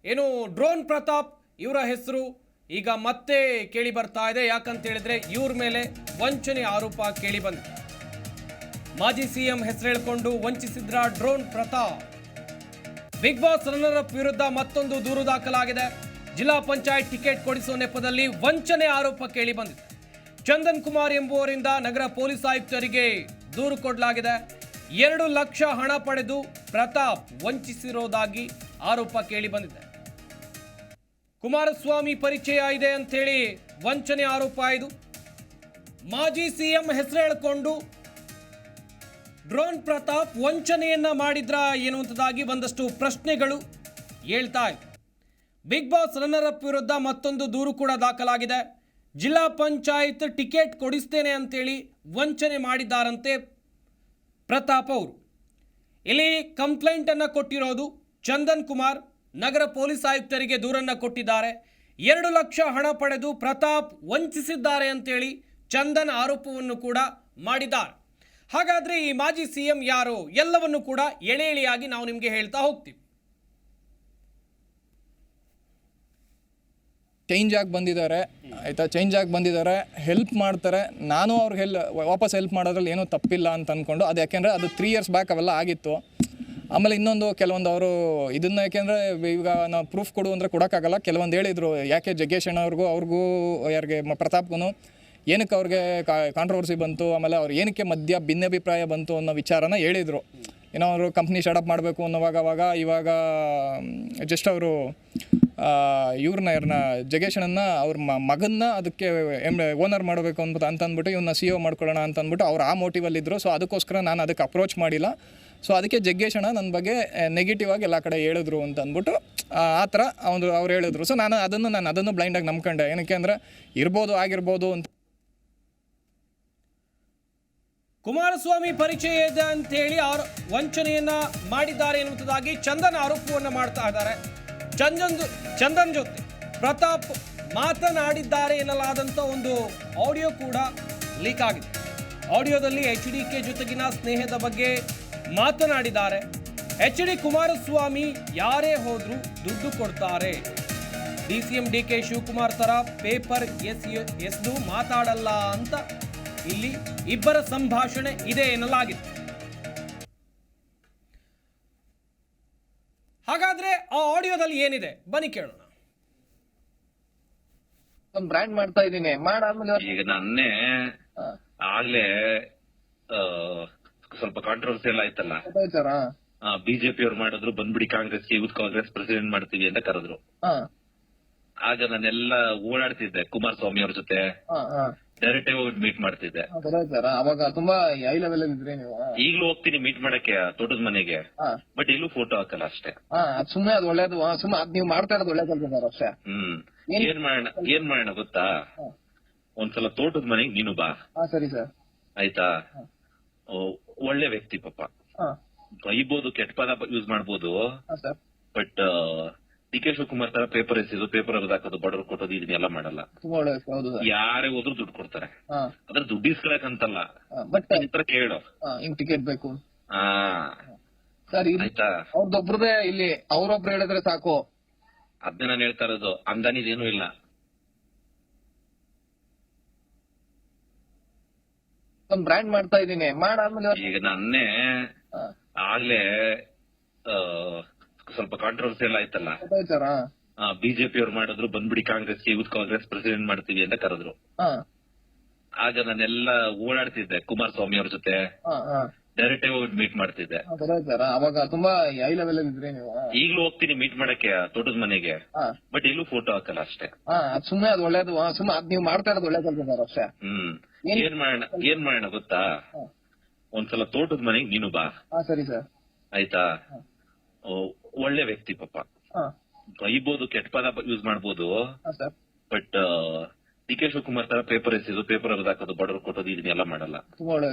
ಏನು ಡ್ರೋನ್ ಪ್ರತಾಪ್ ಇವರ ಹೆಸರು ಈಗ ಮತ್ತೆ ಕೇಳಿ ಬರ್ತಾ ಇದೆ. ಯಾಕಂತ ಹೇಳಿದ್ರೆ ಇವ್ರ ಮೇಲೆ ವಂಚನೆ ಆರೋಪ ಕೇಳಿ ಬಂದಿದೆ. ಮಾಜಿ ಸಿಎಂ ಹೆಸರು ಹೇಳಿಕೊಂಡು ವಂಚಿಸಿದ್ರ drone Pratap. Bigg Boss runner up ವಿರುದ್ಧ ಮತ್ತೊಂದು ದೂರು ದಾಖಲಾಗಿದೆ. ಜಿಲ್ಲಾ ಪಂಚಾಯತ್ ಟಿಕೆಟ್ ಕೊಡಿಸುವ ನೆಪದಲ್ಲಿ ವಂಚನೆ ಆರೋಪ ಕೇಳಿ ಬಂದಿದೆ. ಚಂದನ್ ಕುಮಾರ್ ಎಂಬುವರಿಂದ ನಗರ ಪೊಲೀಸ್ ಆಯುಕ್ತರಿಗೆ ದೂರು ಕೊಡಲಾಗಿದೆ. 2 ಲಕ್ಷ ಹಣ ಪಡೆದು ಪ್ರತಾಪ್ ವಂಚಿಸಿರೋದಾಗಿ ಆರೋಪ ಕೇಳಿ ಬಂದಿದೆ. ಕುಮಾರಸ್ವಾಮಿ ಪರಿಚಯ ಇದೆ ಅಂತೇಳಿ ವಂಚನೆ ಆರೋಪ ಇದು. ಮಾಜಿ ಸಿಎಂ ಹೆಸರು ಹೇಳಿಕೊಂಡು ಡ್ರೋನ್ ಪ್ರತಾಪ್ ವಂಚನೆಯನ್ನ ಮಾಡಿದ್ರ ಎನ್ನುವಂಥದ್ದಾಗಿ ಒಂದಷ್ಟು ಪ್ರಶ್ನೆಗಳು ಹೇಳ್ತಾ ಇವೆ. ಬಿಗ್ ಬಾಸ್ ರನ್ನರ್ ಅಪ್ ವಿರುದ್ಧ ಮತ್ತೊಂದು ದೂರು ಕೂಡ ದಾಖಲಾಗಿದೆ. ಜಿಲ್ಲಾ ಪಂಚಾಯತ್ ಟಿಕೆಟ್ ಕೊಡಿಸ್ತೇನೆ ಅಂತೇಳಿ ವಂಚನೆ ಮಾಡಿದ್ದಾರಂತೆ ಪ್ರತಾಪ್ ಅವರು. ಇಲ್ಲಿ ಕಂಪ್ಲೇಂಟ್ ಅನ್ನ ಕೊಟ್ಟಿರೋದು ಚಂದನ್ ಕುಮಾರ್. ನಗರ ಪೊಲೀಸ್ ಆಯುಕ್ತರಿಗೆ ದೂರನ್ನ ಕೊಟ್ಟಿದ್ದಾರೆ. 2 ಲಕ್ಷ ಹಣ ಪಡೆದು ಪ್ರತಾಪ್ ವಂಚಿಸಿದ್ದಾರೆ ಅಂತೇಳಿ ಚಂದನ್ ಆರೋಪವನ್ನು ಕೂಡ ಮಾಡಿದ್ದಾರೆ. ಹಾಗಾದ್ರೆ ಈ ಮಾಜಿ ಸಿಎಂ ಯಾರು ಎಲ್ಲವನ್ನು ಕೂಡ ಎಳೆ ಎಳೆಯಾಗಿ ನಾವು ನಿಮಗೆ ಹೇಳ್ತಾ ಹೋಗ್ತೀವಿ. ಚೇಂಜ್ ಆಗಿ ಬಂದಿದ್ದಾರೆ ಆಯಿತಾ. ಚೇಂಜ್ ಆಗಿ ಬಂದಿದ್ದಾರೆ, ಹೆಲ್ಪ್ ಮಾಡ್ತಾರೆ. ನಾನು ಅವ್ರಿಗೆ ವಾಪಸ್ ಹೆಲ್ಪ್ ಮಾಡೋದ್ರಲ್ಲಿ ಏನೂ ತಪ್ಪಿಲ್ಲ ಅಂತ ಅಂದ್ಕೊಂಡು ಅದು ಯಾಕೆಂದರೆ ಅದು 3 ಇಯರ್ಸ್ ಬ್ಯಾಕ್ ಅವೆಲ್ಲ ಆಗಿತ್ತು. ಆಮೇಲೆ ಇನ್ನೊಂದು ಕೆಲವೊಂದು ಅವರು ಇದನ್ನು ಯಾಕೆಂದರೆ ಈಗ ನಾವು ಪ್ರೂಫ್ ಕೊಡು ಅಂದರೆ ಕೊಡೋಕ್ಕಾಗಲ್ಲ. ಕೆಲವೊಂದು ಹೇಳಿದರು, ಯಾಕೆ ಜಗ್ಗೇಶ್ ಅಣ್ಣವ್ರಿಗೂ ಅವ್ರಿಗೂ ಯಾರಿಗೆ ಪ್ರತಾಪ್ಗೂ ಏನಕ್ಕೆ ಅವ್ರಿಗೆ ಕಾಂಟ್ರವರ್ಸಿ ಬಂತು, ಆಮೇಲೆ ಅವ್ರು ಏನಕ್ಕೆ ಮಧ್ಯ ಭಿನ್ನಾಭಿಪ್ರಾಯ ಬಂತು ಅನ್ನೋ ವಿಚಾರನ ಹೇಳಿದರು. ಏನೋ ಅವರು ಕಂಪ್ನಿ ಶಟಪ್ ಮಾಡಬೇಕು ಅನ್ನೋವಾಗ ಇವಾಗ ಜಸ್ಟ್ ಅವರು ಇವ್ರನ್ನ ಜಗೇಶನನ್ನು ಅವ್ರ ಮಗನ್ನ ಅದಕ್ಕೆ ಓನರ್ ಮಾಡಬೇಕು ಅಂತಂದ್ಬಿಟ್ಟು ಇವನ್ನ ಸಿ ಒ ಮಾಡ್ಕೊಳ್ಳೋಣ ಅಂತಂದ್ಬಿಟ್ಟು ಅವ್ರು ಆ ಮೋಟಿವಲ್ಲಿದ್ದರು. ಸೊ ಅದಕ್ಕೋಸ್ಕರ ನಾನು ಅದಕ್ಕೆ ಅಪ್ರೋಚ್ ಮಾಡಿಲ್ಲ. ಸೊ ಅದಕ್ಕೆ ಜಗ್ಗೇಶಣ್ಣ ನನ್ನ ಬಗ್ಗೆ ನೆಗೆಟಿವ್ ಆಗಿ ಎಲ್ಲ ಕಡೆ ಹೇಳಿದ್ರು ಅಂತ ಅಂದ್ಬಿಟ್ಟು ಆ ಥರ ಅವ್ರು ಹೇಳಿದ್ರು. ಸೊ ನಾನು ಅದನ್ನು ಬ್ಲೈಂಡಾಗಿ ನಂಬ್ಕೊಂಡೆ. ಏನಕ್ಕೆ ಅಂದರೆ ಆಗಿರ್ಬೋದು ಅಂತ. ಕುಮಾರಸ್ವಾಮಿ ಪರಿಚಯ ಇದೆ ಅಂತ ಹೇಳಿ ವಂಚನೆಯನ್ನ ಮಾಡಿದ್ದಾರೆ ಎನ್ನುವುದಾಗಿ ಚಂದನ್ ಆರೋಪವನ್ನು ಮಾಡ್ತಾ ಇದ್ದಾರೆ. ಚಂದನ್ ಜೊತೆ ಪ್ರತಾಪ್ ಮಾತನಾಡಿದ್ದಾರೆ ಎನ್ನಲಾದಂಥ ಒಂದು ಆಡಿಯೋ ಕೂಡ ಲೀಕ್ ಆಗಿದೆ. ಆಡಿಯೋದಲ್ಲಿ HDK ಜೊತೆಗಿನ ಸ್ನೇಹದ ಬಗ್ಗೆ ಮಾತನಾಡಿದ್ದಾರೆ. HD ಕುಮಾರಸ್ವಾಮಿ ಯಾರೇ ಹೋದ್ರೂ ದುಡ್ಡು ಕೊಡ್ತಾರೆ, DCM DK ಶಿವಕುಮಾರ್ ತರ ಪೇಪರ್ ಎಸ್ದು ಮಾತಾಡಲ್ಲ ಅಂತ ಇಲ್ಲಿ ಇಬ್ಬರ ಸಂಭಾಷಣೆ ಇದೆ ಎನ್ನಲಾಗಿದೆ. ಹಾಗಾದ್ರೆ ಆ ಆಡಿಯೋದಲ್ಲಿ ಏನಿದೆ ಬನ್ನಿ ಕೇಳೋಣ. ಒಂದು ಬ್ರ್ಯಾಂಡ್ ಮಾಡ್ತಾ ಇದ್ದೀನಿ, ಮಾಡಾದ್ಮೇಲೆ ಈಗ ನನ್ನೇ ಆಗ್ಲೇ ಸ್ವಲ್ಪ ಕಾಂಟ್ರವರ್ಸಿ ಎಲ್ಲ ಆಯ್ತಲ್ಲ. ಬಿಜೆಪಿ ಅವ್ರು ಮಾಡಿದ್ರು, ಬಂದ್ಬಿಡಿ ಕಾಂಗ್ರೆಸ್ಗೆ, ಯೂತ್ ಕಾಂಗ್ರೆಸ್ ಪ್ರೆಸಿಡೆಂಟ್ ಮಾಡ್ತೀವಿ ಅಂತ ಕರೆದ್ರು. ಆಗ ನಾನೆಲ್ಲ ಓಡಾಡ್ತಿದ್ದೆ ಕುಮಾರಸ್ವಾಮಿ ಅವ್ರ ಜೊತೆ, ಡೈರೆಕ್ಟ್ ಆಗಿ ಹೋಗಿ ಮೀಟ್ ಮಾಡ್ತಿದ್ದೆ. ಅವಾಗ ತುಂಬಾ ಹೈ ಲೆವೆಲ್ ಇದ್ರಿ ನೀವು. ಈಗ್ಲೂ ಹೋಗ್ತೀನಿ ಮೀಟ್ ಮಾಡಕ್ಕೆ ತೋಟದ ಮನೆಗೆ, ಬಟ್ ಎಲ್ಲೂ ಫೋಟೋ ಹಾಕಲ್ಲ ಅಷ್ಟೇ. ಸುಮ್ಮನೆ ಅದು ಒಳ್ಳೇದು, ಸುಮ್ಮನೆ ಅದ್ ನೀವು ಮಾಡ್ತಾ ಇರೋದು ಒಳ್ಳೆ ಕೆಲಸ ಸರ್ ಅಷ್ಟೇ. ಏನ್ ಮಾಡೋಣ ಗೊತ್ತಾ, ಒಂದ್ಸಲ ತೋಟದ ಮನೆಗೆ ನೀನು ಬಾ. ಸರಿ ಸರ್. ಆಯ್ತಾ, ಒಳ್ಳೆ ವ್ಯಕ್ತಿ ಪಾಪ, ಬೈಬೋದು, ಕೆಟ್ಟ ಪದ ಯೂಸ್ ಮಾಡ್ಬೋದು, ಬಟ್ DK ಶಿವಕುಮಾರ್ ತರ ಪೇಪರ್ ಎಸಿದು ಪೇಪರ್ ಹಾಕೋದು, ಬಡವ್ರು ಕೊಟ್ಟೋದು, ಇದನ್ನೆಲ್ಲ ಮಾಡಲ್ಲ. ಯಾರೇ ಹೋದ್ರು ದುಡ್ಡು ಕೊಡ್ತಾರೆ. ಅದ್ರ ದುಡ್ಡು ಇಸ್ಕೊಳಕ್ ಅಂತಲ್ಲ, ಹತ್ರ ಕೇಳು ಟಿಕೆಟ್ ಬೇಕು. ಆಯ್ತಾ, ಅವ್ರದೊಬ್ರದೇ ಇಲ್ಲಿ ಅವ್ರೊಬ್ರು ಹೇಳಿದ್ರೆ ಸಾಕು. ಅದ್ನೇ ನಾನು ಹೇಳ್ತಾ ಇರೋದು, ಅಂದಾನಿದೇನು ಇಲ್ಲ. ಒಂದು ಬ್ರ್ಯಾಂಡ್ ಮಾಡ್ತಾ ಇದ್ದೀನಿ, ಮಾಡಾದ್ಮೇಲೆ ಈಗ ನನ್ನೇ ಆಗ್ಲೇ ಸ್ವಲ್ಪ ಕಾಂಟ್ರವರ್ಸಿ ಎಲ್ಲ ಆಯ್ತಲ್ಲ. ಬಿಜೆಪಿ ಅವ್ರು ಮಾಡಿದ್ರು, ಬಂದ್ಬಿಡಿ ಕಾಂಗ್ರೆಸ್ಗೆ, ಯೂತ್ ಕಾಂಗ್ರೆಸ್ ಪ್ರೆಸಿಡೆಂಟ್ ಮಾಡ್ತೀವಿ ಅಂತ ಕರೆದ್ರು. ಆಗ ನಾನೆಲ್ಲ ಓಡಾಡ್ತಿದ್ದೆ ಕುಮಾರಸ್ವಾಮಿ ಅವ್ರ ಜೊತೆ, ಡೈರೆಕ್ಟ್ ಆಗಿ ಹೋಗಿ ಮೀಟ್ ಮಾಡ್ತಿದ್ದೆ. ಅವಾಗ ತುಂಬಾ ಹೈ ಲೆವೆಲ್ ಇದ್ರಿ ನೀವು. ಈಗ್ಲೂ ಹೋಗ್ತೀನಿ ಮೀಟ್ ಮಾಡಕ್ಕೆ ತೋಟದ ಮನೆಗೆ, ಬಟ್ ಎಲ್ಲೂ ಫೋಟೋ ಹಾಕಲ್ಲ ಅಷ್ಟೇ. ಸುಮ್ಮನೆ ಅದು ಒಳ್ಳೇದು, ಸುಮ್ಮನೆ ಅದ್ ನೀವು ಮಾಡ್ತಾ ಇರೋದು ಒಳ್ಳೆ ಕೆಲಸ ಸರ್ ಅಷ್ಟೇ. ಏನ್ ಮಾಡೋಣ ಗೊತ್ತಾ, ಒಂದ್ಸಲ ತೋಟದ ಮನೆಗೆ ನೀನು ಬಾ. ಸರಿ ಸರ್. ಆಯ್ತಾ, ಒಳ್ಳೆ ವ್ಯಕ್ತಿ ಪಾಪ, ಬೈಬೋದು, ಕೆಟ್ಟ ಪದ ಯೂಸ್ ಮಾಡ್ಬೋದು, ಬಟ್ DK ಶಿವಕುಮಾರ್ ತರ ಪೇಪರ್ ಎಸಿದು ಪೇಪರ್ ಹಾಕೋದು, ಬಡವ್ರು ಕೊಟ್ಟೋದು, ಇದನ್ನೆಲ್ಲ ಮಾಡಲ್ಲ.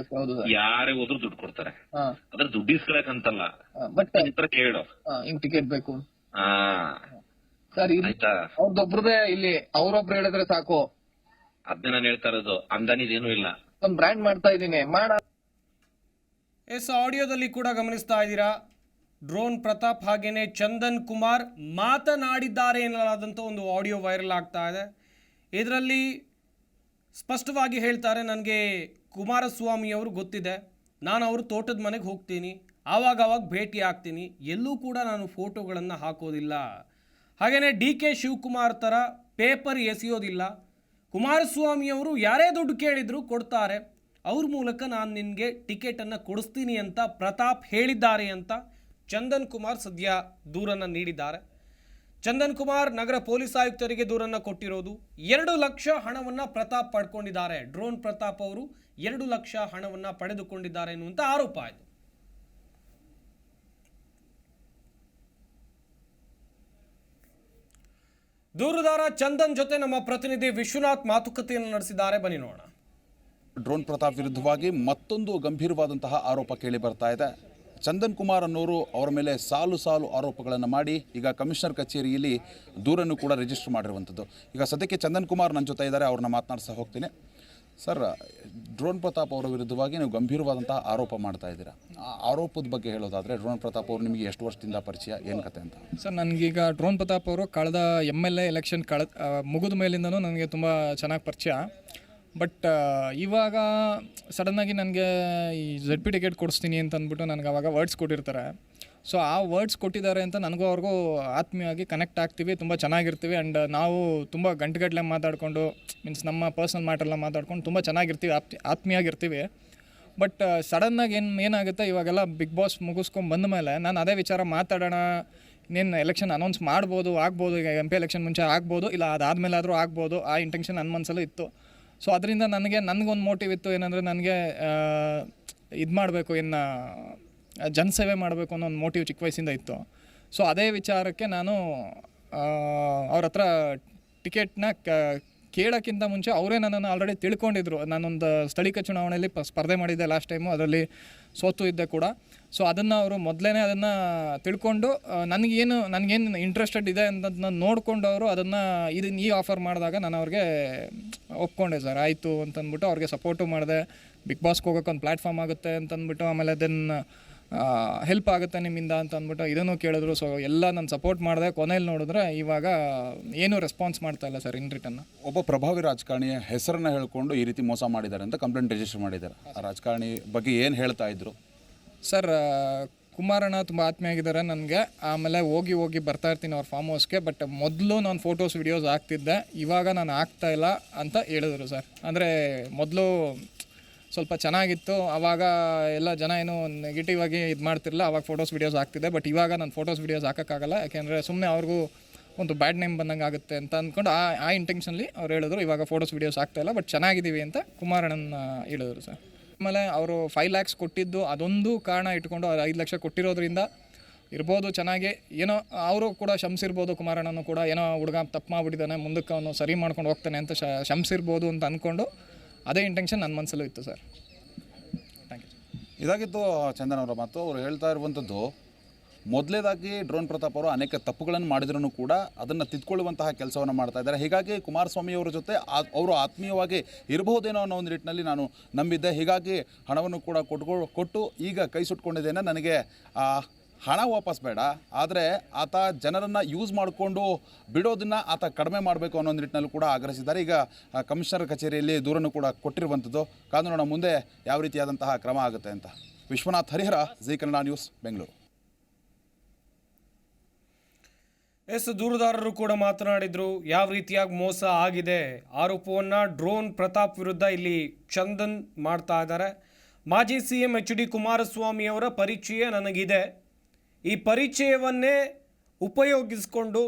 ಯಾರೇ ಹೋದ್ರು ದುಡ್ಡು ಕೊಡ್ತಾರೆ. ಅದ್ರ ದುಡ್ಡು ಇಸ್ಕೊಳಕ್ ಅಂತಲ್ಲ, ಹತ್ರ ಕೇಳು ಟಿಕೆಟ್ ಬೇಕು. ಆಯ್ತಾ, ಅವ್ರದೊಬ್ರದೇ ಇಲ್ಲಿ ಅವ್ರೊಬ್ರು ಹೇಳಿದ್ರೆ ಸಾಕು. ಅದ್ನೇ ನಾನು ಹೇಳ್ತಾ ಇರೋದು, ಅಂದಾನಿದೇನು ಇಲ್ಲ. ಒಂದು ಬ್ರ್ಯಾಂಡ್ ಮಾಡ್ತಾ ಇದ್ದೀನಿ, ಆಡಿಯೋದಲ್ಲಿ ಕೂಡ ಗಮನಿಸ್ತಾ ಇದ್ದೀರಾ. ಡ್ರೋನ್ ಪ್ರತಾಪ್ ಹಾಗೇನೆ ಚಂದನ್ ಕುಮಾರ್ ಮಾತನಾಡಿದ್ದಾರೆ ಎನ್ನಲಾದಂಥ ಒಂದು ಆಡಿಯೋ ವೈರಲ್ ಆಗ್ತಾ ಇದೆ. ಇದರಲ್ಲಿ ಸ್ಪಷ್ಟವಾಗಿ ಹೇಳ್ತಾರೆ, ನನಗೆ ಕುಮಾರಸ್ವಾಮಿಯವರು ಗೊತ್ತಿದೆ, ನಾನು ಅವ್ರ ತೋಟದ ಮನೆಗೆ ಹೋಗ್ತೀನಿ, ಆವಾಗ ಭೇಟಿ ಆಗ್ತೀನಿ, ಎಲ್ಲೂ ಕೂಡ ನಾನು ಫೋಟೋಗಳನ್ನು ಹಾಕೋದಿಲ್ಲ. ಹಾಗೆಯೇ DK ಶಿವಕುಮಾರ್ ಥರ ಪೇಪರ್ ಎಸೆಯೋದಿಲ್ಲ. ಕುಮಾರಸ್ವಾಮಿಯವರು ಯಾರೇ ದುಡ್ಡು ಕೇಳಿದರೂ ಕೊಡ್ತಾರೆ, ಅವ್ರ ಮೂಲಕ ನಾನು ನಿನಗೆ ಟಿಕೆಟನ್ನು ಕೊಡಿಸ್ತೀನಿ ಅಂತ ಪ್ರತಾಪ್ ಹೇಳಿದ್ದಾರೆ ಅಂತ ಚಂದನ್ ಕುಮಾರ್ ಸದ್ಯ ದೂರನ್ನು ನೀಡಿದ್ದಾರೆ. ಚಂದನ್ ಕುಮಾರ್ ನಗರ ಪೊಲೀಸ್ ಆಯುಕ್ತರಿಗೆ ದೂರನ್ನು ಕೊಟ್ಟಿರೋದು. 2 ಲಕ್ಷ ಹಣವನ್ನು ಪ್ರತಾಪ್ ಪಡ್ಕೊಂಡಿದ್ದಾರೆ. ಡ್ರೋನ್ ಪ್ರತಾಪ್ ಅವರು 2 ಲಕ್ಷ ಹಣವನ್ನು ಪಡೆದುಕೊಂಡಿದ್ದಾರೆ ಎನ್ನುವಂಥ ಆರೋಪ ಆಯಿತು. ದೂರುದಾರ ಚಂದನ್ ಜೊತೆ ನಮ್ಮ ಪ್ರತಿನಿಧಿ ವಿಶ್ವನಾಥ್ ಮಾತುಕತೆಯನ್ನು ನಡೆಸಿದ್ದಾರೆ. ಬನ್ನಿ ನೋಡೋಣ. ಡ್ರೋನ್ ಪ್ರತಾಪ್ ವಿರುದ್ಧವಾಗಿ ಮತ್ತೊಂದು ಗಂಭೀರವಾದಂತಹ ಆರೋಪ ಕೇಳಿ ಬರ್ತಾ ಇದೆ. ಚಂದನ್ ಕುಮಾರ್ ಅನ್ನೋರು ಅವರ ಮೇಲೆ ಸಾಲು ಸಾಲು ಆರೋಪಗಳನ್ನು ಮಾಡಿ ಈಗ ಕಮಿಷನರ್ ಕಚೇರಿಯಲ್ಲಿ ದೂರನ್ನು ಕೂಡ ರಿಜಿಸ್ಟರ್ ಮಾಡಿರುವಂಥದ್ದು. ಈಗ ಸದ್ಯಕ್ಕೆ ಚಂದನ್ ಕುಮಾರ್ ನನ್ನ ಜೊತೆ ಇದ್ದಾರೆ, ಅವ್ರನ್ನ ಮಾತನಾಡ್ತಾ ಹೋಗ್ತೀನಿ. ಸರ್, ಡ್ರೋನ್ ಪ್ರತಾಪ್ ಅವರ ವಿರುದ್ಧವಾಗಿ ನೀವು ಗಂಭೀರವಾದಂತಹ ಆರೋಪ ಮಾಡ್ತಾ ಇದ್ದೀರಾ. ಆ ಆರೋಪದ ಬಗ್ಗೆ ಹೇಳೋದಾದರೆ, ಡ್ರೋನ್ ಪ್ರತಾಪ್ ಅವರು ನಿಮಗೆ ಎಷ್ಟು ವರ್ಷದಿಂದ ಪರಿಚಯ, ಏನು ಕತೆ ಅಂತ? ಸರ್, ನನಗೀಗ ಡ್ರೋನ್ ಪ್ರತಾಪ್ ಅವರು ಕಳೆದ MLA ಎಲೆಕ್ಷನ್ ಮುಗಿದ ಮೇಲಿಂದನೂ ನನಗೆ ತುಂಬ ಚೆನ್ನಾಗಿ ಪರಿಚಯ. ಬಟ್ ಇವಾಗ ಸಡನ್ನಾಗಿ ನನಗೆ ಈ ZP ಟಿಕೆಟ್ ಕೊಡಿಸ್ತೀನಿ ಅಂತ ಅಂದ್ಬಿಟ್ಟು ನನಗೆ ಅವಾಗ ವರ್ಡ್ಸ್ ಕೊಟ್ಟಿರ್ತಾರೆ. ಸೊ ಆ ವರ್ಡ್ಸ್ ಕೊಟ್ಟಿದ್ದಾರೆ ಅಂತ ನನಗೂ ಅವ್ರಿಗೂ ಆತ್ಮೀಯವಾಗಿ ಕನೆಕ್ಟ್ ಆಗ್ತೀವಿ, ತುಂಬ ಚೆನ್ನಾಗಿರ್ತೀವಿ. ಆ್ಯಂಡ್ ನಾವು ತುಂಬ ಗಂಟೆಗಟ್ಟಲೆ ಮಾತಾಡಿಕೊಂಡು, ಮೀನ್ಸ್ ನಮ್ಮ ಪರ್ಸ್ನಲ್ ಮ್ಯಾಟರ್ಲ್ಲ ಮಾತಾಡ್ಕೊಂಡು ತುಂಬ ಚೆನ್ನಾಗಿರ್ತೀವಿ, ಆತ್ಮೀಯಾಗಿರ್ತೀವಿ. ಬಟ್ ಸಡನ್ನಾಗಿ ಏನಾಗುತ್ತೆ, ಇವಾಗೆಲ್ಲ ಬಿಗ್ ಬಾಸ್ ಮುಗಿಸ್ಕೊಂಡು ಬಂದ ಮೇಲೆ ನಾನು ಅದೇ ವಿಚಾರ ಮಾತಾಡೋಣ, ಇನ್ನೇನು ಎಲೆಕ್ಷನ್ ಅನೌನ್ಸ್ ಮಾಡ್ಬೋದು, ಆಗ್ಬೋದು, ಈಗ MP ಎಲೆಕ್ಷನ್ ಮುಂಚೆ ಆಗ್ಬೋದು, ಇಲ್ಲ ಅದಾದಮೇಲೆ ಆದರೂ ಆಗ್ಬೋದು, ಆ ಇಂಟೆನ್ಷನ್ ನನ್ನ ಮನಸ್ಸಲ್ಲೂ ಇತ್ತು. ಸೊ ಅದರಿಂದ ನನಗೊಂದು ಮೋಟಿವ್ ಇತ್ತು, ಏನಂದರೆ ನನಗೆ ಇದು ಮಾಡಬೇಕು, ಇನ್ನು ಜನಸೇವೆ ಮಾಡಬೇಕು ಅನ್ನೋ ಒಂದು ಮೋಟಿವ್ ಚಿಕ್ಕ ವಯಸ್ಸಿಂದ ಇತ್ತು. ಸೊ ಅದೇ ವಿಚಾರಕ್ಕೆ ನಾನು ಅವ್ರ ಹತ್ರ ಟಿಕೆಟ್ನ ಕೇಳೋಕ್ಕಿಂತ ಮುಂಚೆ ಅವರೇ ನನ್ನನ್ನು ಆಲ್ರೆಡಿ ತಿಳ್ಕೊಂಡಿದ್ರು. ನಾನೊಂದು ಸ್ಥಳೀಯ ಚುನಾವಣೆಯಲ್ಲಿ ಸ್ಪರ್ಧೆ ಮಾಡಿದ್ದೆ ಲಾಸ್ಟ್ ಟೈಮು, ಅದರಲ್ಲಿ ಸೋತು ಇದ್ದೆ ಕೂಡ. ಸೊ ಅದನ್ನು ಅವರು ಮೊದಲೇ ಅದನ್ನು ತಿಳ್ಕೊಂಡು ನನಗೇನು ಇಂಟ್ರೆಸ್ಟೆಡ್ ಇದೆ ಅಂತ ನೋಡಿಕೊಂಡು ಅವರು ಅದನ್ನು ಈ ಆಫರ್ ಮಾಡಿದಾಗ ನಾನು ಅವ್ರಿಗೆ ಒಪ್ಕೊಂಡೆ. ಸರ್, ಆಯಿತು ಅಂತಂದ್ಬಿಟ್ಟು ಅವ್ರಿಗೆ ಸಪೋರ್ಟು ಮಾಡಿದೆ. ಬಿಗ್ ಬಾಸ್ಗೆ ಹೋಗೋಕೆ ಒಂದು ಪ್ಲ್ಯಾಟ್ಫಾರ್ಮ್ ಆಗುತ್ತೆ ಅಂತಂದ್ಬಿಟ್ಟು, ಆಮೇಲೆ ಅದನ್ನು ಹೆಲ್ಪ್ ಆಗುತ್ತೆ ನಿಮ್ಮಿಂದ ಅಂತ ಅಂದ್ಬಿಟ್ಟು ಇದನ್ನು ಕೇಳಿದ್ರು. ಸೊ ಎಲ್ಲ ನಾನು ಸಪೋರ್ಟ್ ಮಾಡಿದೆ. ಕೊನೆಯಲ್ಲಿ ನೋಡಿದ್ರೆ ಇವಾಗ ಏನೂ ರೆಸ್ಪಾನ್ಸ್ ಮಾಡ್ತಾ ಇಲ್ಲ ಸರ್ ಇನ್ ರಿಟರ್ನ್. ಒಬ್ಬ ಪ್ರಭಾವಿ ರಾಜಕಾರಣಿಯ ಹೆಸರನ್ನು ಹೇಳ್ಕೊಂಡು ಈ ರೀತಿ ಮೋಸ ಮಾಡಿದ್ದಾರೆ ಅಂತ ಕಂಪ್ಲೇಂಟ್ ರಿಜಿಸ್ಟರ್ ಮಾಡಿದ್ದಾರೆ. ಆ ರಾಜಕಾರಣಿ ಬಗ್ಗೆ ಏನು ಹೇಳ್ತಾ ಇದ್ರು? ಸರ್, ಕುಮಾರಣ್ಣ ತುಂಬ ಆತ್ಮೀಯಾಗಿದ್ದಾರೆ ನನಗೆ. ಆಮೇಲೆ ಹೋಗಿ ಬರ್ತಾ ಇರ್ತೀನಿ ಅವ್ರ ಫಾರ್ಮ್ ಹೌಸ್ಗೆ. ಬಟ್ ಮೊದಲು ನಾನು ಫೋಟೋಸ್ ವಿಡಿಯೋಸ್ ಹಾಕ್ತಿದ್ದೆ, ಇವಾಗ ನಾನು ಹಾಕ್ತಾ ಇಲ್ಲ ಅಂತ ಹೇಳಿದ್ರು ಸರ್. ಅಂದರೆ ಮೊದಲು ಸ್ವಲ್ಪ ಚೆನ್ನಾಗಿತ್ತು, ಆವಾಗ ಎಲ್ಲ ಜನ ಏನು ನೆಗೆಟಿವ್ ಆಗಿ ಇದು ಮಾಡ್ತಿರಲಿಲ್ಲ, ಆವಾಗ ಫೋಟೋಸ್ ವೀಡಿಯೋಸ್ ಹಾಕ್ತಿದ್ದೆ. ಬಟ್ ಇವಾಗ ನಾನು ಫೋಟೋಸ್ ವೀಡಿಯೋಸ್ ಹಾಕೋಕ್ಕಾಗಲ್ಲ, ಯಾಕೆಂದರೆ ಸುಮ್ಮನೆ ಅವ್ರಿಗೂ ಒಂದು ಬ್ಯಾಡ್ ನೇಮ್ ಬಂದಂಗೆ ಆಗುತ್ತೆ ಅಂತ ಅಂದ್ಕೊಂಡು ಆ ಇಂಟೆನ್ಷನ್ಲಿ ಅವ್ರು ಹೇಳಿದ್ರು ಇವಾಗ ಫೋಟೋಸ್ ವೀಡಿಯೋಸ್ ಆಗ್ತಾಯಿಲ್ಲ, ಬಟ್ ಚೆನ್ನಾಗಿದ್ದೀವಿ ಅಂತ ಕುಮಾರಣ್ಣನ ಹೇಳಿದ್ರು ಸರ್. ಆಮೇಲೆ ಅವರು 5 lakhs ಕೊಟ್ಟಿದ್ದು ಅದೊಂದು ಕಾರಣ ಇಟ್ಕೊಂಡು ಅವ್ರು 5 ಲಕ್ಷ ಕೊಟ್ಟಿರೋದ್ರಿಂದ ಇರ್ಬೋದು ಚೆನ್ನಾಗಿ, ಏನೋ ಅವರು ಕೂಡ ಶಂಸಿರ್ಬೋದು, ಕುಮಾರಣ್ಣನೂ ಕೂಡ ಏನೋ ಹುಡುಗ ತಪ್ಪು ಮಾಡಿಬಿಟ್ಟಿದ್ದಾನೆ, ಮುಂದಕ್ಕೆ ಅವನು ಸರಿ ಮಾಡ್ಕೊಂಡು ಹೋಗ್ತಾನೆ ಅಂತ ಶಂಸಿರ್ಬೋದು ಅಂತ ಅಂದ್ಕೊಂಡು ಅದೇ ಇಂಟೆನ್ಷನ್ ನನ್ನ ಮನಸ್ಸಲ್ಲೂ ಇತ್ತು ಸರ್. Thank you. ಇದಾಗಿತ್ತು ಚಂದನ್ ಅವರ ಮಾತು. ಅವರು ಹೇಳ್ತಾ ಇರುವಂಥದ್ದು, ಮೊದಲೇದಾಗಿ ಡ್ರೋನ್ ಪ್ರತಾಪ್ ಅವರು ಅನೇಕ ತಪ್ಪುಗಳನ್ನು ಮಾಡಿದ್ರೂ ಕೂಡ ಅದನ್ನು ತಿದ್ಕೊಳ್ಳುವಂತಹ ಕೆಲಸವನ್ನು ಮಾಡ್ತಾ ಇದ್ದಾರೆ. ಹೀಗಾಗಿ ಕುಮಾರಸ್ವಾಮಿ ಅವರ ಜೊತೆ ಅವರು ಆತ್ಮೀಯವಾಗಿ ಇರಬಹುದೇನೋ ಅನ್ನೋ ಒಂದು ನಿಟ್ಟಿನಲ್ಲಿ ನಾನು ನಂಬಿದ್ದೆ. ಹೀಗಾಗಿ ಹಣವನ್ನು ಕೂಡ ಕೊಟ್ಟು ಈಗ ಕೈ ಸುಟ್ಕೊಂಡಿದ್ದೇನೆ, ನನಗೆ ಹಣ ವಾಪಸ್ ಬೇಡ, ಆದರೆ ಆತ ಜನರನ್ನು ಯೂಸ್ ಮಾಡಿಕೊಂಡು ಬಿಡೋದನ್ನು ಆತ ಕಡಿಮೆ ಮಾಡಬೇಕು ಅನ್ನೋ ನಿಟ್ಟಿನಲ್ಲೂ ಕೂಡ ಆಗ್ರಹಿಸಿದ್ದಾರೆ. ಈಗ ಕಮಿಷನರ್ ಕಚೇರಿಯಲ್ಲಿ ದೂರನ್ನು ಕೂಡ ಕೊಟ್ಟಿರುವಂಥದ್ದು. ಕಾದು ನೋಡೋಣ ಮುಂದೆ ಯಾವ ರೀತಿಯಾದಂತಹ ಕ್ರಮ ಆಗುತ್ತೆ ಅಂತ. ವಿಶ್ವನಾಥ್ ಹರಿಹರ, ಜೀ ಕನ್ನಡ ನ್ಯೂಸ್, ಬೆಂಗಳೂರು. ದೂರುದಾರರು ಕೂಡ ಮಾತನಾಡಿದರು, ಯಾವ ರೀತಿಯಾಗಿ ಮೋಸ ಆಗಿದೆ ಆರೋಪವನ್ನು ಡ್ರೋನ್ ಪ್ರತಾಪ್ ವಿರುದ್ಧ ಇಲ್ಲಿ ಚಂದನ್ ಮಾಡ್ತಾ ಇದ್ದಾರೆ. ಮಾಜಿ CM HD ಕುಮಾರಸ್ವಾಮಿ ಅವರ ಪರಿಚಯ ನನಗಿದೆ, ಈ ಪರಿಚಯವನ್ನೇ ಉಪಯೋಗಿಸಿಕೊಂಡು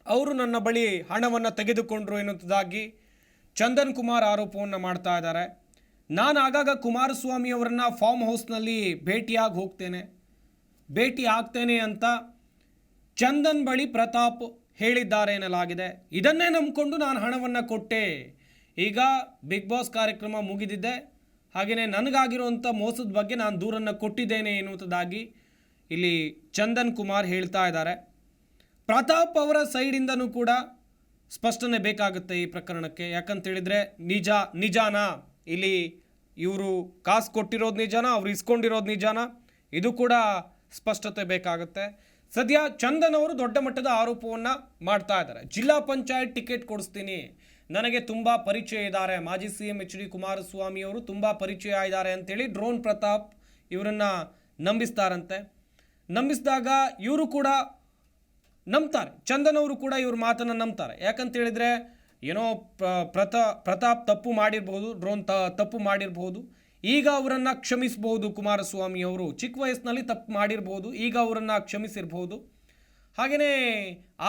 ಅವರು ನನ್ನ ಬಳಿ ಹಣವನ್ನು ತೆಗೆದುಕೊಂಡ್ರು ಎನ್ನುವುದಾಗಿ ಚಂದನ್ ಕುಮಾರ್ ಆರೋಪವನ್ನು ಮಾಡ್ತಾ ಇದ್ದಾರೆ. ನಾನು ಆಗಾಗ ಕುಮಾರಸ್ವಾಮಿ ಅವರನ್ನು ಫಾರ್ಮ್ ಹೌಸ್ನಲ್ಲಿ ಭೇಟಿ ಆಗ್ತೇನೆ ಅಂತ ಚಂದನ್ ಬಳಿ ಪ್ರತಾಪ್ ಹೇಳಿದ್ದಾರೆ ಎನ್ನಲಾಗಿದೆ. ಇದನ್ನೇ ನಂಬಿಕೊಂಡು ನಾನು ಹಣವನ್ನು ಕೊಟ್ಟೆ. ಈಗ ಬಿಗ್ ಬಾಸ್ ಕಾರ್ಯಕ್ರಮ ಮುಗಿದಿದೆ, ಹಾಗೆಯೇ ನನಗಾಗಿರುವಂಥ ಮೋಸದ ಬಗ್ಗೆ ನಾನು ದೂರನ್ನು ಕೊಟ್ಟಿದ್ದೇನೆ ಎನ್ನುವುದಾಗಿ ಇಲ್ಲಿ ಚಂದನ್ ಕುಮಾರ್ ಹೇಳ್ತಾ ಇದ್ದಾರೆ. ಪ್ರತಾಪ್ ಅವರ ಸೈಡಿಂದನೂ ಕೂಡ ಸ್ಪಷ್ಟನೆ ಬೇಕಾಗುತ್ತೆ ಈ ಪ್ರಕರಣಕ್ಕೆ. ಯಾಕಂತೇಳಿದರೆ ನಿಜಾನಾ, ಇಲ್ಲಿ ಇವರು ಕಾಸು ಕೊಟ್ಟಿರೋದು ನಿಜಾನಾ, ಅವ್ರು ಇಸ್ಕೊಂಡಿರೋದು ನಿಜಾನಾ, ಇದು ಕೂಡ ಸ್ಪಷ್ಟತೆ ಬೇಕಾಗುತ್ತೆ. ಸದ್ಯ ಚಂದನ್ ಅವರು ದೊಡ್ಡ ಮಟ್ಟದ ಆರೋಪವನ್ನು ಮಾಡ್ತಾ ಇದ್ದಾರೆ. ಜಿಲ್ಲಾ ಪಂಚಾಯತ್ ಟಿಕೆಟ್ ಕೊಡಿಸ್ತೀನಿ, ನನಗೆ ತುಂಬ ಪರಿಚಯ ಇದ್ದಾರೆ, ಮಾಜಿ CM HD ಕುಮಾರಸ್ವಾಮಿ ಅವರು ತುಂಬ ಪರಿಚಯ ಇದ್ದಾರೆ ಅಂತೇಳಿ ಡ್ರೋನ್ ಪ್ರತಾಪ್ ಇವರನ್ನು ನಂಬಿಸ್ತಾರಂತೆ. ನಂಬಿಸಿದಾಗ ಇವರು ಕೂಡ ನಂಬ್ತಾರೆ, ಚಂದನ್ ಅವರು ಕೂಡ ಇವ್ರ ಮಾತನ್ನು ನಂಬ್ತಾರೆ. ಯಾಕಂತೇಳಿದರೆ ಏನೋ ಪ್ರತಾಪ್ ತಪ್ಪು ಮಾಡಿರ್ಬೋದು, ಡ್ರೋನ್ ತಪ್ಪು ಮಾಡಿರ್ಬೋದು, ಈಗ ಅವರನ್ನು ಕ್ಷಮಿಸ್ಬೋದು. ಕುಮಾರಸ್ವಾಮಿ ಅವರು ಚಿಕ್ಕ ವಯಸ್ಸಿನಲ್ಲಿ ತಪ್ಪು ಮಾಡಿರ್ಬೋದು, ಈಗ ಅವರನ್ನು ಕ್ಷಮಿಸಿರ್ಬೋದು. ಹಾಗೆಯೇ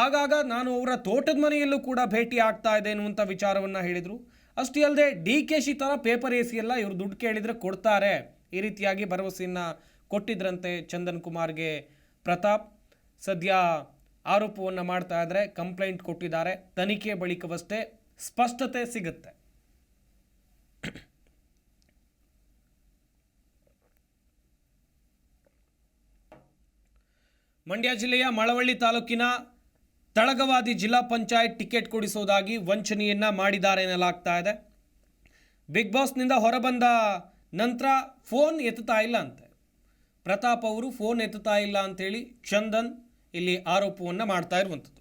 ಆಗಾಗ ನಾನು ಅವರ ತೋಟದ ಮನೆಯಲ್ಲೂ ಕೂಡ ಭೇಟಿ ಆಗ್ತಾ ಇದೆ ಎನ್ನುವಂಥ ವಿಚಾರವನ್ನು ಹೇಳಿದರು. ಅಷ್ಟೇ ಅಲ್ಲದೆ DKC ಥರ ಪೇಪರ್ AC ಎಲ್ಲ ಇವರು ದುಡ್ಡು ಕೇಳಿದರೆ ಕೊಡ್ತಾರೆ, ಈ ರೀತಿಯಾಗಿ ಭರವಸೆಯನ್ನು ಕೊಟ್ಟಿದ್ರಂತೆ ಚಂದನ್ ಕುಮಾರ್ಗೆ ಪ್ರತಾಪ್. ಸದ್ಯ ಆರೋಪವನ್ನು ಮಾಡ್ತಾ ಇದ್ದಾರೆ, ಕಂಪ್ಲೇಂಟ್ ಕೊಟ್ಟಿದ್ದಾರೆ. ತನಿಖೆ ಬಳಿಕವಷ್ಟೇ ಸ್ಪಷ್ಟತೆ ಸಿಗುತ್ತೆ. ಮಂಡ್ಯ ಜಿಲ್ಲೆಯ ಮಳವಳ್ಳಿ ತಾಲೂಕಿನ ತಳಗವಾದಿ ಜಿಲ್ಲಾ ಪಂಚಾಯತ್ ಟಿಕೆಟ್ ಕೊಡಿಸೋದಾಗಿ ವಂಚನೆಯನ್ನು ಮಾಡಿದ್ದಾರೆ ಎನ್ನಲಾಗ್ತಾ ಇದೆ. ಬಿಗ್ ಬಾಸ್ನಿಂದ ಹೊರಬಂದ ನಂತರ ಫೋನ್ ಎತ್ತುತ್ತಾ ಇಲ್ಲ ಅಂತೆ. ಪ್ರತಾಪ್ ಅವರು ಫೋನ್ ಎತ್ತುತ್ತಾ ಇಲ್ಲ ಅಂತೇಳಿ ಚಂದನ್ ಇಲ್ಲಿ ಆರೋಪವನ್ನು ಮಾಡ್ತಾ ಇರುವಂಥದ್ದು.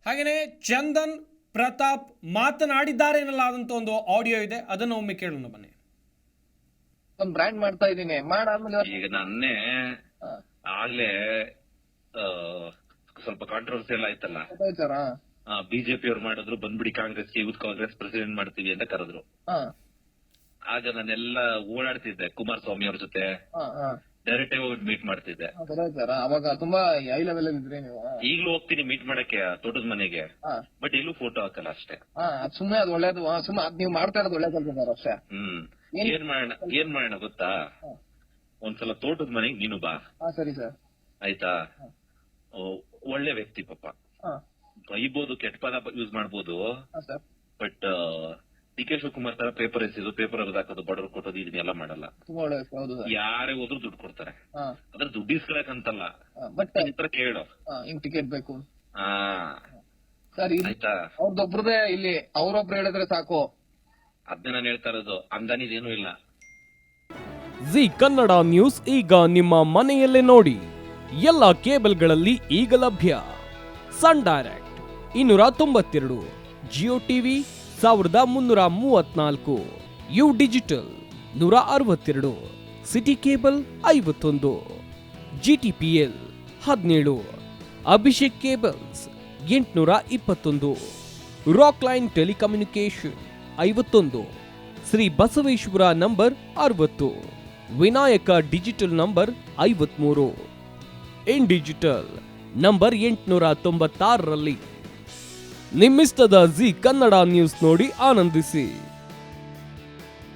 ಹಾಗೆಯೇ ಚಂದನ್ ಪ್ರತಾಪ್ ಮಾತನಾಡಿದ್ದಾರೆ ಎನ್ನಲಾದಂಥ ಒಂದು ಆಡಿಯೋ ಇದೆ, ಅದನ್ನು ಒಮ್ಮೆ ಕೇಳೋಣ ಬನ್ನಿ. ಒಂದ್ ಬ್ರ್ಯಾಂಡ್ ಮಾಡ್ತಾ ಇದೀನಿ, ಮಾಡಾದ್ಮೇಲೆ ಈಗ ನನ್ನೇ ಆಗ್ಲೇ ಸ್ವಲ್ಪ ಕಾಂಟ್ರವರ್ಸಿ ಎಲ್ಲ ಆಯ್ತಲ್ಲ, ಸರ್. ಬಿಜೆಪಿ ಅವ್ರು ಮಾಡಿದ್ರು, ಬಂದ್ಬಿಡಿ ಕಾಂಗ್ರೆಸ್ಗೆ, ಯೂತ್ ಕಾಂಗ್ರೆಸ್ ಪ್ರೆಸಿಡೆಂಟ್ ಮಾಡ್ತೀವಿ ಅಂತ ಕರೆದ್ರು. ಆಗ ನಾನೆಲ್ಲ ಓಡಾಡ್ತಿದ್ದೆ ಕುಮಾರಸ್ವಾಮಿ ಅವ್ರ ಜೊತೆ, ಡೈರೆಕ್ಟ್ ಆಗಿ ಹೋಗಿ ಮೀಟ್ ಮಾಡ್ತಿದ್ದೆ. ಅವಾಗ ತುಂಬಾ ಹೈ ಲೆವೆಲ್ ಇದ್ರಿ ನೀವು. ಈಗ್ಲೂ ಹೋಗ್ತೀನಿ ಮೀಟ್ ಮಾಡಕ್ಕೆ ತೋಟದ ಮನೆಗೆ, ಬಟ್ ಎಲ್ಲೂ ಫೋಟೋ ಹಾಕಲ್ಲ ಅಷ್ಟೇ. ಸುಮ್ನೆ ಅದು ಒಳ್ಳೇದು, ಸುಮ್ನೆ ಅದ್ ನೀವು ಮಾಡ್ತಾ ಇರೋದು ಒಳ್ಳೆ ಕೆಲಸ ಸರ್ ಅಷ್ಟೇ. ಏನ್ ಮಾಡೋಣ ಗೊತ್ತಾ, ಒಂದ್ಸಲ ತೋಟದ ಮನೆಗೆ ನೀನು ಬಾ. ಸರಿ ಸರ್. ಆಯ್ತಾ? ಒಳ್ಳೆ ವ್ಯಕ್ತಿ ಪಾಪ, ಬೈಬೋದು, ಕೆಟ್ಟ ಪದ ಯೂಸ್ ಮಾಡ್ಬೋದು, ಬಟ್ DK ಶಿವಕುಮಾರ್ ತರ ಪೇಪರ್ ಎಸಿದು, ಪೇಪರ್ ಹಾಕೋದು, ಬಡವ್ರು ಕೊಟ್ಟೋದು, ಇದನ್ನೆಲ್ಲ ಮಾಡಲ್ಲ. ಯಾರೇ ಹೋದ್ರು ದುಡ್ಡು ಕೊಡ್ತಾರೆ. ಅದ್ರ ದುಡ್ಡು ಇಸ್ಕೊಳಕಂತಲ್ಲ, ಕೇಳೋ ಹಿಂಗ್ ಟಿಕೆಟ್ ಬೇಕು. ಆಯ್ತಾ? ಅವ್ರದೊಬ್ರದೇ ಇಲ್ಲಿ, ಅವ್ರೊಬ್ರು ಹೇಳಿದ್ರೆ ಸಾಕು. ಅದನ್ನೇ ನಾನು ಹೇಳ್ತಾ ಇರೋದು, ಅಂದಾನಿದೇನೂ ಇಲ್ಲ. ಜಿ ಕನ್ನಡ ನ್ಯೂಸ್ ಈಗ ನಿಮ್ಮ ಮನೆಯಲ್ಲೇ ನೋಡಿ. ಎಲ್ಲ ಕೇಬಲ್ಗಳಲ್ಲಿ ಈಗ ಲಭ್ಯ. Sun Direct 292, Jio TV 1334, U Digital 162, City Cable 51, GTPL 17, Abhishek Cables 821, Rockline telecommunication 51, Shri Basaveshwara number 60, Vinayaka digital number 53, In Digital number 896ರಲ್ಲಿ. ನಿಮ್ಮಿಷ್ಟದ ಜಿ ಕನ್ನಡ ನ್ಯೂಸ್ ನೋಡಿ ಆನಂದಿಸಿ.